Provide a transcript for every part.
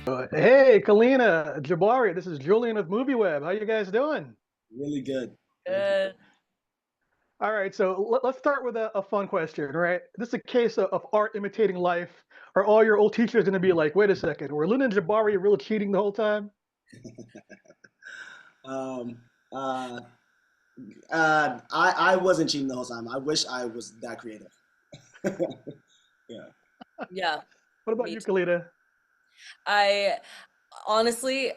Hey, Callina, Jabari, this is Julian of MovieWeb. How you guys doing? Really good. Thank you. Uh, All right, so let's start with a fun question, right? This is a case of art imitating life. Are all your old teachers going to be like, wait a second, were Lynn and Jabari really cheating the whole time? Um, uh, I wasn't cheating the whole time. I wish I was that creative. Yeah. yeah, What about me you, too. Khalida? I honestly,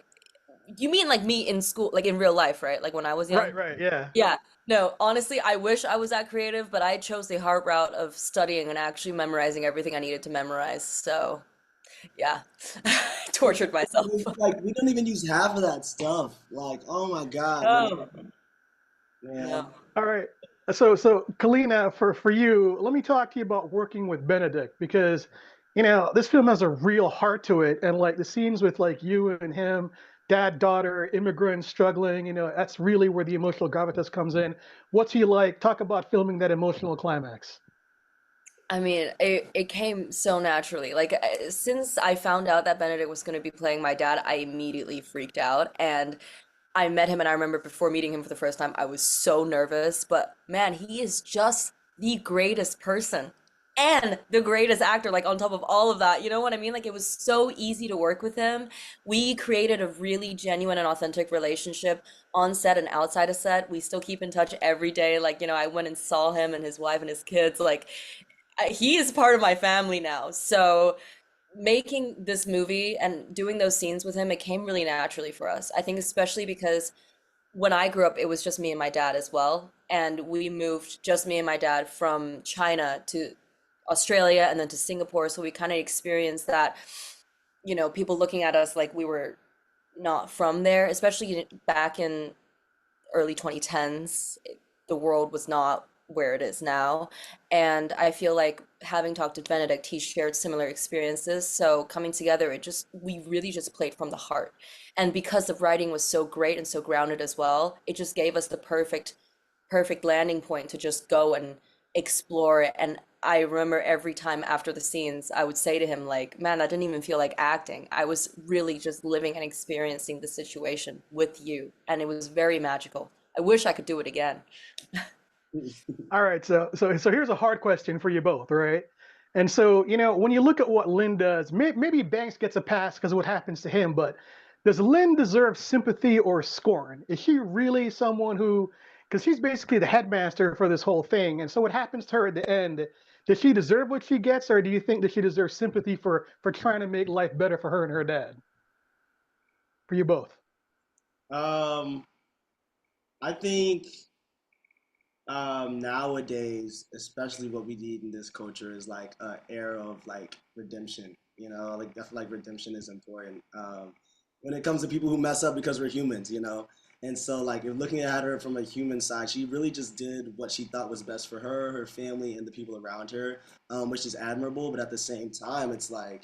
you mean like me in school, like in real life, right? Like when I was Right, young? right, yeah. Yeah. No, honestly, I wish I was that creative, but I chose the hard route of studying and actually memorizing everything I needed to memorize. So, yeah, tortured myself. Like we don't even use half of that stuff. Like, oh my God, No, yeah. no. All right. So Kalina, for you, let me talk to you about working with Benedict because, this film has a real heart to it, and like the scenes with like you and him, dad, daughter, immigrants struggling, that's really where the emotional gravitas comes in. What's he like? Talk about filming that emotional climax. I mean, it came so naturally. Like, since I found out that Benedict was going to be playing my dad, I immediately freaked out. And I met him, and I remember before meeting him for the first time, I was so nervous. But man, he is just the greatest person and the greatest actor, like on top of all of that. You know what I mean? Like, it was so easy to work with him. We created a really genuine and authentic relationship on set and outside of set. We still keep in touch every day. Like, I went and saw him and his wife and his kids. Like, he is part of my family now. So making this movie and doing those scenes with him, it came really naturally for us. I think especially because when I grew up, it was just me and my dad as well. And we moved just me and my dad from China to Australia and then to Singapore. So we kind of experienced that, people looking at us like we were not from there, especially back in early 2010s. The world was not where it is now. And I feel like having talked to Benedict, he shared similar experiences. So coming together, we really just played from the heart. And because the writing was so great and so grounded as well, it just gave us the perfect landing point to just go and explore it. And I remember every time after the scenes, I would say to him, like, man, I didn't even feel like acting. I was really just living and experiencing the situation with you. And it was very magical. I wish I could do it again. All right, so here's a hard question for you both, right? And so, when you look at what Lynn does, maybe Banks gets a pass because of what happens to him, but does Lynn deserve sympathy or scorn? Is she really someone who, because she's basically the headmaster for this whole thing, and so what happens to her at the end? Does she deserve what she gets, or do you think that she deserves sympathy for trying to make life better for her and her dad? For you both. Um, I think nowadays, especially what we need in this culture is like a era of like redemption. Like I feel like redemption is important. When it comes to people who mess up because we're humans, And so like if looking at her from a human side, she really just did what she thought was best for her, her family, and the people around her, which is admirable. But at the same time, it's like,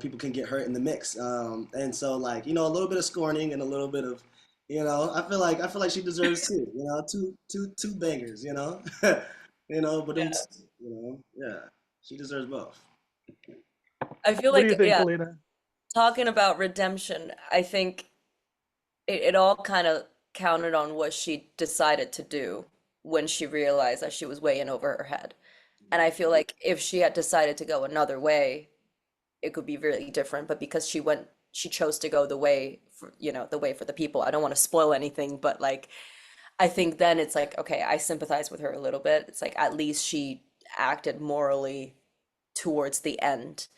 people can get hurt in the mix. And so like, a little bit of scorning and a little bit of I feel like she deserves two, two bangers, but Yeah. yeah, she deserves both. I feel What do you like, think, yeah, Kalina? talking about redemption, I think it all kind of counted on what she decided to do when she realized that she was way in over her head. And I feel like if she had decided to go another way, it could be really different. But because she chose to go the way for, the way for the people. I don't want to spoil anything, but like, I think then it's like, okay, I sympathize with her a little bit. It's like, at least she acted morally towards the end.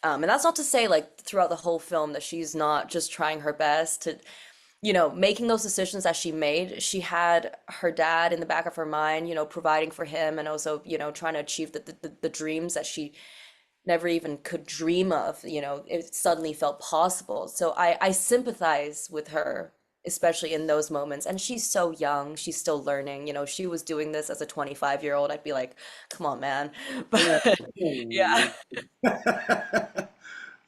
And that's not to say like throughout the whole film that she's not just trying her best to, making those decisions that she made. She had her dad in the back of her mind, providing for him and also, trying to achieve the dreams that she never even could dream of, it suddenly felt possible. So I sympathize with her, especially in those moments. And she's so young, she's still learning. She was doing this as a 25-year-old. I'd be like, come on, man. Yeah. But yeah.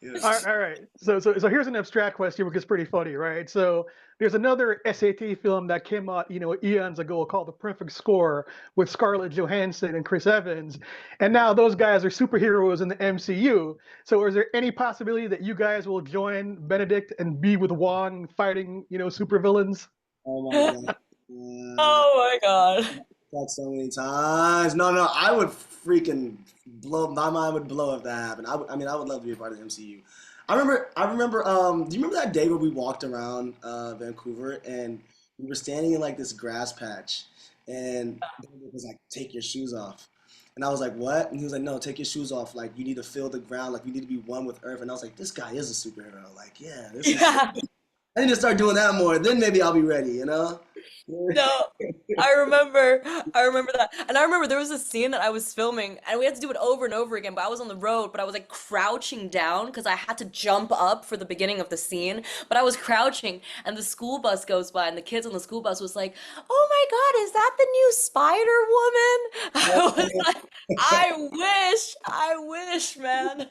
Yeah. All right. So here's an abstract question, which is pretty funny, right? So there's another SAT film that came out, eons ago called The Perfect Score with Scarlett Johansson and Chris Evans, and now those guys are superheroes in the MCU. So is there any possibility that you guys will join Benedict and be with Wong fighting, supervillains? Oh my god. Uh, Oh my God. that so many times. No, no, I would freaking blow. My mind would blow if that happened. I mean, I would love to be a part of the MCU. I remember. Do you remember that day where we walked around Vancouver and we were standing in like this grass patch, and it was like, "Take your shoes off," and I was like, "What?" And he was like, "No, take your shoes off. Like you need to feel the ground. Like you need to be one with Earth." And I was like, "This guy is a superhero. Like, yeah, this is." Yeah. I need to start doing that more. Then maybe I'll be ready. You know? No, I remember, I remember that. And I remember there was a scene that I was filming and we had to do it over and over again, but I was on the road, but I was like crouching down because I had to jump up for the beginning of the scene, but I was crouching and the school bus goes by and the kids on the school bus was like, "Oh my God, is that the new Spider Woman?" I was like, I wish, man.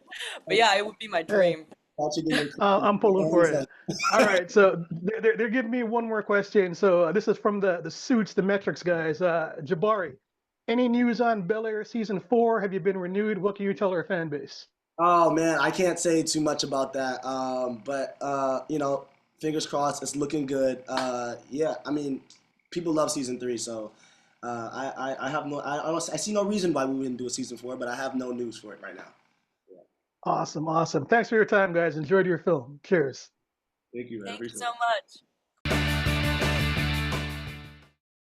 But yeah, it would be my Hey, dream. Watching in your I'm pulling for hands, it. All right, so they're giving me one more question. So this is from the Suits, the Metrics guys. Jabari, any news on Bel-Air season 4? Have you been renewed? What can you tell our fan base? oh man, I can't say too much about that. But fingers crossed, it's looking good. Yeah, I mean, people love season three, so I have no, I see no reason why we wouldn't do a season four, but I have no news for it right now. Yeah. Awesome, awesome. Thanks for your time, guys. Enjoyed your film. Cheers. Thank you, man. I Thank you appreciate so it. much.